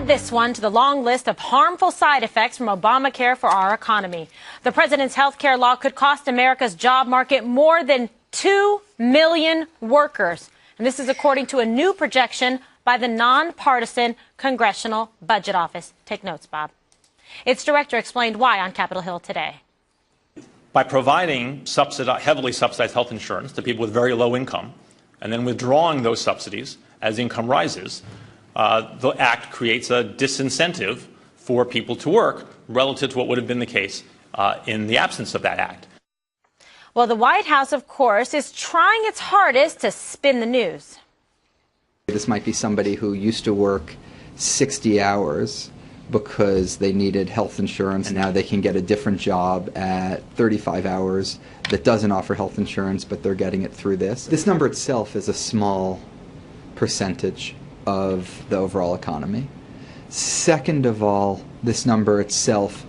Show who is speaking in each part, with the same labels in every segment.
Speaker 1: Add this one to the long list of harmful side effects from Obamacare for our economy. The president's health care law could cost America's job market more than 2 million workers. And this is according to a new projection by the nonpartisan Congressional Budget Office. Take notes, Bob. Its director explained why on Capitol Hill today.
Speaker 2: By providing heavily subsidized health insurance to people with very low income and then withdrawing those subsidies as income rises, the Act creates a disincentive for people to work relative to what would have been the case in the absence of that Act.
Speaker 1: Well, the White House, of course, is trying its hardest to spin the news.
Speaker 3: This might be somebody who used to work 60 hours because they needed health insurance, and now they can get a different job at 35 hours that doesn't offer health insurance, but they're getting it through this. This number itself is a small percentage of the overall economy. Second of all, this number itself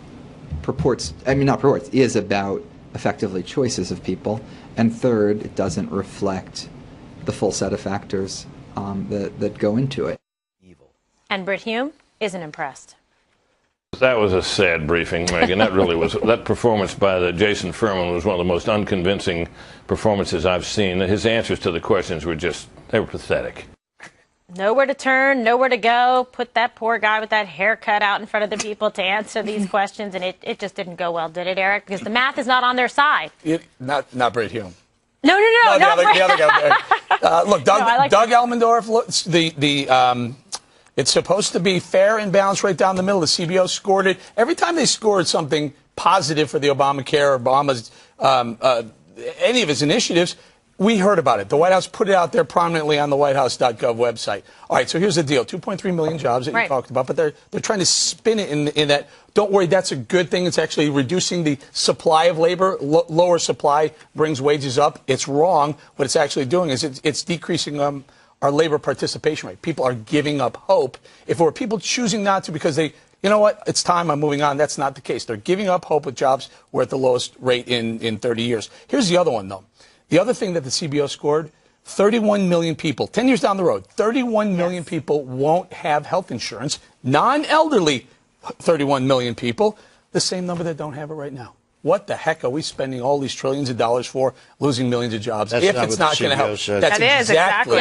Speaker 3: is about effectively choices of people. And third, it doesn't reflect the full set of factors that go into it.
Speaker 1: And Britt Hume isn't impressed.
Speaker 4: That was a sad briefing, Megan. That really was. That performance by Jason Furman was one of the most unconvincing performances I've seen. His answers to the questions were they were pathetic.
Speaker 1: Nowhere to turn, nowhere to go. Put that poor guy with that haircut out in front of the people to answer these questions, and it just didn't go well, did it, Eric? Because the math is not on their side.
Speaker 5: Not Britt Hume.
Speaker 1: No,
Speaker 5: the other guy. Look, Doug Elmendorf. It's supposed to be fair and balanced right down the middle. The CBO scored it. Every time they scored something positive for the Obamacare, Obama's, any of his initiatives, we heard about it. The White House put it out there prominently on the whitehouse.gov website. All right, so here's the deal. 2.3 million jobs that you talked about, but they're trying to spin it in that, don't worry, that's a good thing. It's actually reducing the supply of labor. Lower supply brings wages up. It's wrong. What it's actually doing is it's decreasing our labor participation rate. People are giving up hope. If it were people choosing not to because you know what, it's time, I'm moving on, that's not the case. They're giving up hope with jobs. We're at the lowest rate in 30 years. Here's the other one, though. The other thing that the CBO scored, 31 million people, 10 years down the road, 31 million people won't have health insurance. Non-elderly, 31 million people, the same number that don't have it right now. What the heck are we spending all these trillions of dollars for, losing millions of jobs, if it's not going to help?
Speaker 1: That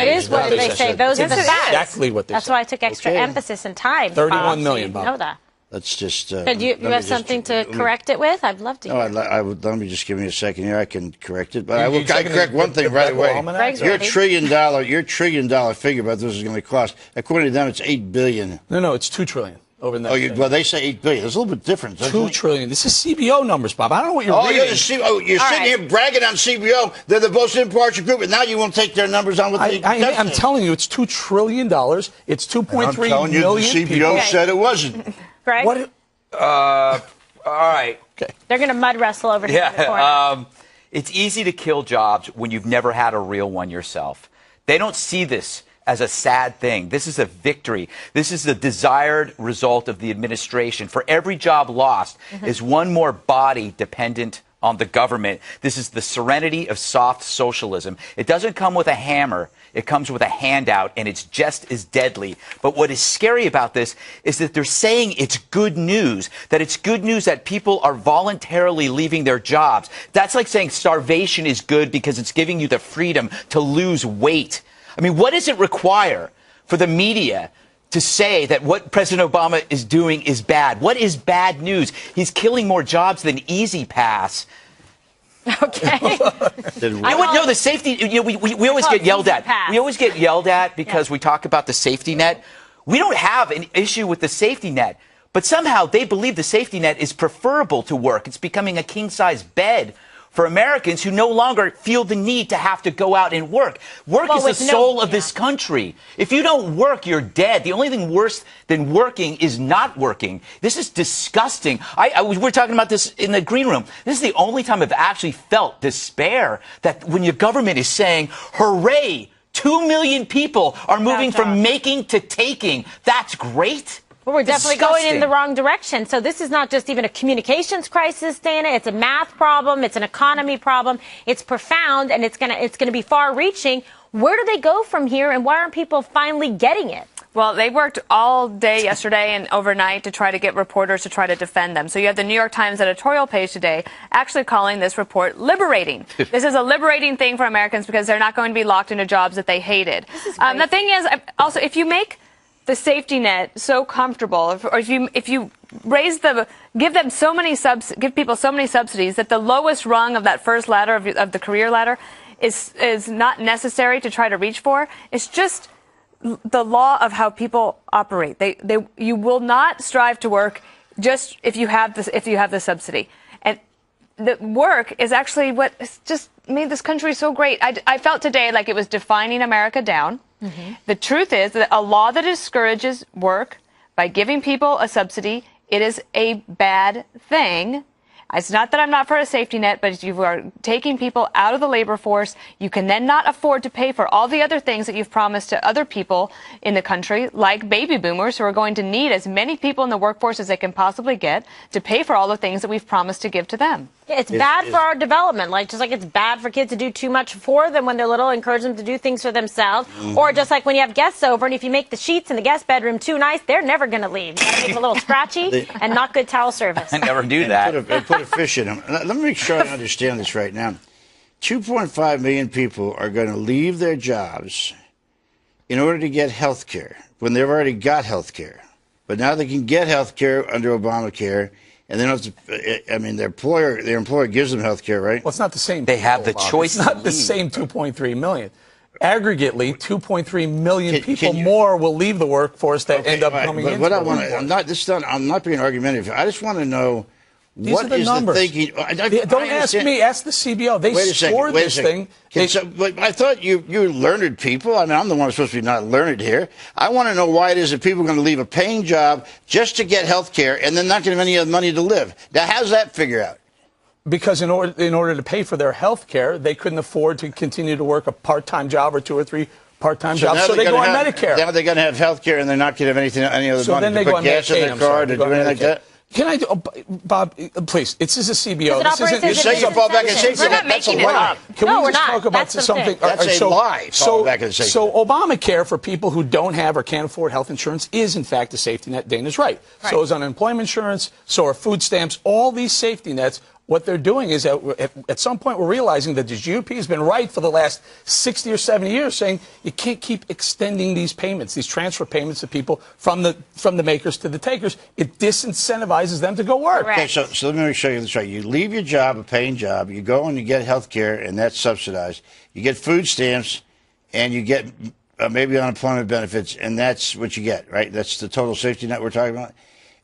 Speaker 1: is what they say. Those are the facts.
Speaker 5: Exactly what they say.
Speaker 1: That's why I took extra emphasis and time.
Speaker 5: 31 million, Bob.
Speaker 1: You know that.
Speaker 6: Let's just.
Speaker 1: Do you have something to correct it with? I'd love to hear.
Speaker 6: Let me just give me a second here. I can correct it, but I will correct one thing right away. Your $1 trillion figure about this is going to cost. According to them, it's $8 billion.
Speaker 5: No, it's $2 trillion. Over the next
Speaker 6: well, they say $8 billion. It's a little bit different.
Speaker 5: $2 trillion. This is CBO numbers, Bob. I don't know what you're reading.
Speaker 6: You're sitting here bragging on CBO. They're the most impartial group, and now you won't take their numbers on with the.
Speaker 5: I'm telling you, it's $2 trillion. It's 2.3 million
Speaker 6: people. The CBO said it wasn't.
Speaker 1: Greg?
Speaker 7: What? All right.
Speaker 1: Okay. They're going to mud wrestle over here in the corner.
Speaker 7: It's easy to kill jobs when you've never had a real one yourself. They don't see this as a sad thing. This is a victory. This is the desired result of the administration. For every job lost is one more body dependent on the government. This is the serenity of soft socialism. It doesn't come with a hammer. It comes with a handout, and it's just as deadly. But what is scary about this is that they're saying it's good news, that people are voluntarily leaving their jobs. That's like saying starvation is good because it's giving you the freedom to lose weight. I mean, what does it require for the media to say that what President Obama is doing is bad? What is bad news? He's killing more jobs than Easy Pass.
Speaker 1: Okay.
Speaker 7: The safety, we always get yelled at. We always get yelled at because we talk about the safety net. We don't have an issue with the safety net, but somehow they believe the safety net is preferable to work. It's becoming a king-size bed for Americans who no longer feel the need to have to go out and work. Work is the soul of this country. If you don't work, you're dead. The only thing worse than working is not working. This is disgusting. We're talking about this in the green room. This is the only time I've actually felt despair that when your government is saying, hooray, 2 million people are moving from making to taking. That's great.
Speaker 1: Well, we're definitely going in the wrong direction. So this is not just even a communications crisis, Dana. It's a math problem. It's an economy problem. It's profound, and it's gonna be far-reaching. Where do they go from here, and why aren't people finally getting it?
Speaker 8: Well, they worked all day yesterday and overnight to try to get reporters to try to defend them. So you have the New York Times editorial page today actually calling this report liberating. This is a liberating thing for Americans because they're not going to be locked into jobs that they hated. The thing is, also, if you make the safety net so comfortable, or if you give people so many subsidies that the lowest rung of that first ladder of the career ladder is not necessary to try to reach for, it's just the law of how people operate. You will not strive to work just if you have the subsidy. And the work is actually what just made this country so great. I felt today like it was defining America down. Mm-hmm. The truth is that a law that discourages work by giving people a subsidy, it is a bad thing. It's not that I'm not for a safety net, but if you are taking people out of the labor force, you can then not afford to pay for all the other things that you've promised to other people in the country, like baby boomers who are going to need as many people in the workforce as they can possibly get to pay for all the things that we've promised to give to them.
Speaker 1: Yeah, it's bad for our development, just like it's bad for kids to do too much for them when they're little, encourage them to do things for themselves. Mm-hmm. Or just like when you have guests over, and if you make the sheets in the guest bedroom too nice, they're never going to leave. You got to make them a little scratchy and not good towel service.
Speaker 7: I never do that.
Speaker 6: Put a fish in them. Let me make sure I understand this right now. 2.5 million people are going to leave their jobs in order to get health care when they've already got health care. But now they can get health care under ObamaCare. And they don't have to, I mean, their employer gives them health care, right?
Speaker 5: Well, it's not the same.
Speaker 7: They have the choice.
Speaker 5: It's not the same 2.3 million. Aggregately, 2.3 million people more will leave the workforce that end up coming into
Speaker 6: what I want to, I'm not being argumentative. I just want to know what is the thinking.
Speaker 5: Don't ask me. Ask the CBO. They scored this thing.
Speaker 6: But I thought you learned people. I mean, I'm the one who's supposed to be not learned here. I want to know why it is that people are going to leave a paying job just to get health care and then not get any other money to live. Now, how's that figure out?
Speaker 5: Because in order to pay for their health care, they couldn't afford to continue to work a part-time job or 2 or 3 part-time jobs, so they go on Medicare.
Speaker 6: Now they're going to have health care and they're not going to have any other money to put gas in their car to do anything like that?
Speaker 5: Can I do, Bob, please, this is a CBO.
Speaker 6: This isn't, you say fall back and say
Speaker 8: we're not making it up.
Speaker 5: Can we just talk about something?
Speaker 6: That's a lie.
Speaker 5: So Obamacare for people who don't have or can't afford health insurance is, in fact, a safety net. Dana's right. So is unemployment insurance, so are food stamps, all these safety nets. What they're doing is at some point we're realizing that the GOP has been right for the last 60 or 70 years, saying you can't keep extending these payments, these transfer payments to people from the makers to the takers. It disincentivizes them to go work.
Speaker 6: Okay, so let me show you this right. You leave your job, a paying job, you go and you get health care, and that's subsidized. You get food stamps, and you get maybe unemployment benefits, and that's what you get, right? That's the total safety net we're talking about.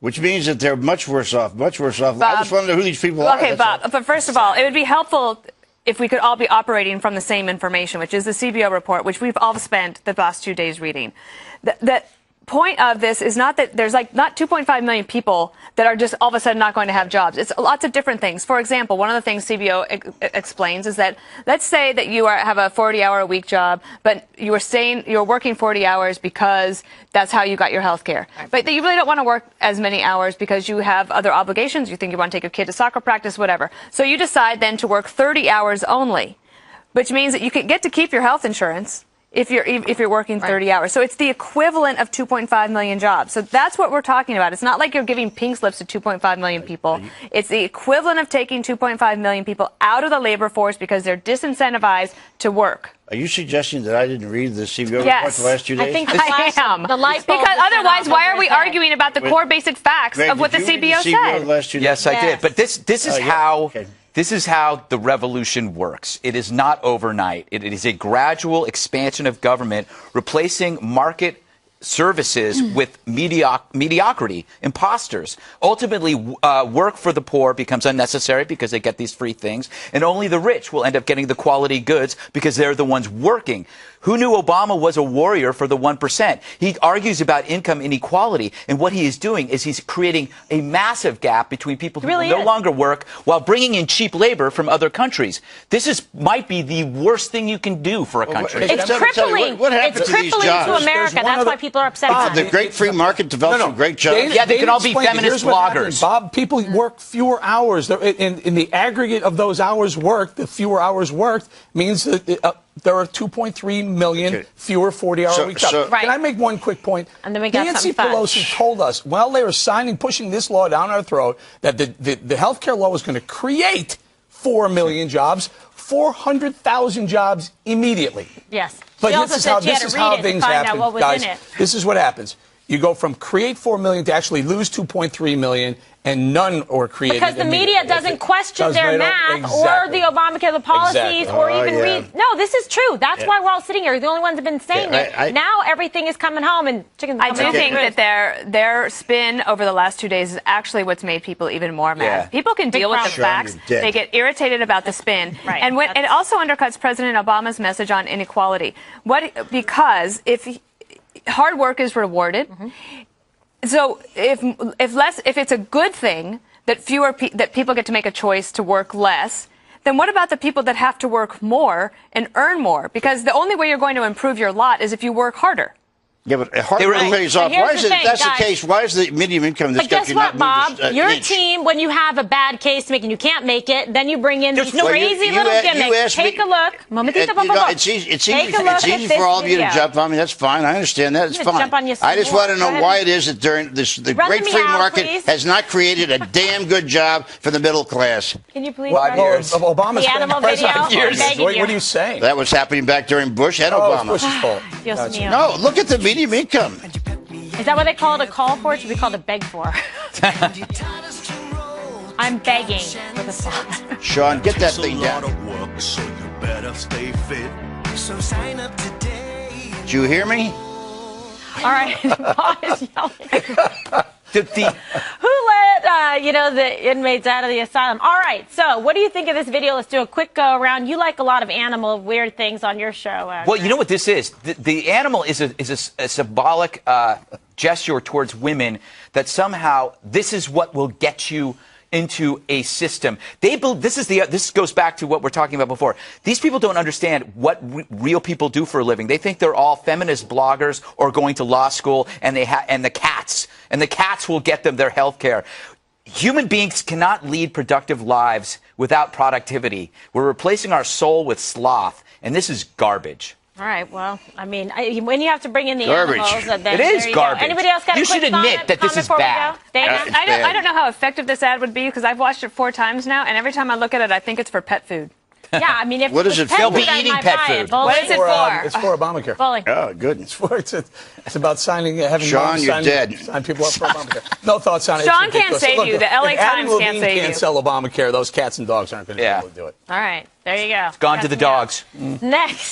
Speaker 6: Which means that they're much worse off, much worse off.
Speaker 8: Bob,
Speaker 6: I just want to know who these people are.
Speaker 8: Okay, Bob, but first of all, it would be helpful if we could all be operating from the same information, which is the CBO report, which we've all spent the last 2 days reading. The point of this is not that there's not 2.5 million people that are just all of a sudden not going to have jobs. It's lots of different things. For example, one of the things CBO explains is that let's say that you have a 40-hour-a-week job, but you're working 40 hours because that's how you got your health care. But that you really don't want to work as many hours because you have other obligations. You think you want to take your kid to soccer practice, whatever. So you decide then to work 30 hours only, which means that you can get to keep your health insurance if you're working 30 hours. So it's the equivalent of 2.5 million jobs. So that's what we're talking about. It's not like you're giving pink slips to 2.5 million people. It's the equivalent of taking 2.5 million people out of the labor force because they're disincentivized to work.
Speaker 6: Are you suggesting that I didn't read the CBO report the last 2 days?
Speaker 1: I think
Speaker 8: I am. Because otherwise, why are we arguing about the core basic facts of what the CBO said?
Speaker 6: The last 2 days?
Speaker 7: Yes, I did. But this is how... Okay. This is how the revolution works. It is not overnight. It is a gradual expansion of government, replacing market services with mediocrity, imposters. Ultimately, work for the poor becomes unnecessary because they get these free things, and only the rich will end up getting the quality goods because they're the ones working. Who knew Obama was a warrior for the 1%? He argues about income inequality, and what he is doing is he's creating a massive gap between people who no longer work while bringing in cheap labor from other countries. This might be the worst thing you can do for a country.
Speaker 1: It's crippling. It's crippling to America. That's why people are upset about it.
Speaker 6: The great free market developed some great jobs.
Speaker 7: Yeah, they can all be feminist bloggers.
Speaker 5: Bob, people work fewer hours. In the aggregate of those hours worked, the fewer hours worked means that there are 2.3 million fewer 40-hour-a-week jobs.
Speaker 8: Right.
Speaker 5: Can I make one quick point?
Speaker 1: And then we got
Speaker 5: Nancy
Speaker 1: something fun.
Speaker 5: Pelosi told us while they were pushing this law down our throat that the health care law was going to create 4 million jobs, 400,000 jobs immediately.
Speaker 1: Yes.
Speaker 5: But
Speaker 1: She also
Speaker 5: this
Speaker 1: said she had
Speaker 5: is
Speaker 1: to
Speaker 5: how
Speaker 1: read it to
Speaker 5: things
Speaker 1: find out
Speaker 5: happen,
Speaker 1: what was
Speaker 5: guys.
Speaker 1: in it.
Speaker 5: This is what happens. You go from create 4 million to actually lose 2.3 million, and none were created.
Speaker 1: Because the media doesn't question their math or the ObamaCare, the policies, or even read. No, this is true. That's why we're all sitting here. The only ones that have been saying it. Now everything is coming home and chickens.
Speaker 8: I do think that their spin over the last 2 days is actually what's made people even more mad.
Speaker 7: Yeah.
Speaker 8: People can deal with the facts. They get irritated about the spin.
Speaker 1: Right.
Speaker 8: And it also undercuts President Obama's message on inequality. Because if hard work is rewarded, so if it's a good thing that that people get to make a choice to work less, then what about the people that have to work more and earn more? Because the only way you're going to improve your lot is if you work harder.
Speaker 6: Yeah, but hard work pays off. Why is it, if that's the case, why is the medium income in this country not moving?
Speaker 1: But guess what, Bob? Your team, when you have a bad case to make and you can't make it, then you bring in these crazy little gimmicks. Take a look.
Speaker 6: It's easy for all of you to jump on me. That's fine. I understand that. It's fine. I just want to know why it is that during the great free market has not created a damn good job for the middle class.
Speaker 1: Can you please?
Speaker 5: Obama's
Speaker 1: the animal video.
Speaker 5: What are you saying?
Speaker 6: That was happening back during Bush and Obama.
Speaker 5: Bush's fault.
Speaker 6: No, look at the medium income.
Speaker 1: Is that what they call it, a call for? It should be called a beg for. I'm begging for the song.
Speaker 6: Sean, get that thing down. Did you hear me?
Speaker 1: All right, Bob is yelling. Who let the inmates out of the asylum? All right, so what do you think of this video? Let's do a quick go around. You like a lot of animal weird things on your show.
Speaker 7: Well, you know what this is? The animal is a symbolic gesture towards women that somehow this is what will get you into a system. This goes back to what we're talking about before. These people don't understand what real people do for a living. They think they're all feminist bloggers or going to law school, and the cats will get them their health care. Human beings cannot lead productive lives without productivity. We're replacing our soul with sloth, and this is garbage.
Speaker 1: All right, well, I mean, when you have to bring in the animals,
Speaker 7: it is garbage.
Speaker 1: Anybody else got a quick
Speaker 7: You should admit that this is bad.
Speaker 8: I don't know how effective this ad would be because I've watched it 4 times now, and every time I look at it, I think it's for pet food.
Speaker 1: Yeah, I mean, if
Speaker 6: what is it?
Speaker 7: They'll be eating pet food.
Speaker 8: What is it for?
Speaker 5: It's for ObamaCare.
Speaker 1: Bowling.
Speaker 6: Oh, goodness.
Speaker 5: It's about having
Speaker 6: Sean, you're dead.
Speaker 5: Sign people up for Obamacare. No thoughts on it.
Speaker 8: Sean can't save you. The LA Times can't save you.
Speaker 5: Can't sell Obamacare. Those cats and dogs aren't going to be able to do it.
Speaker 1: All right, there you go.
Speaker 7: It's gone to the dogs.
Speaker 1: Next.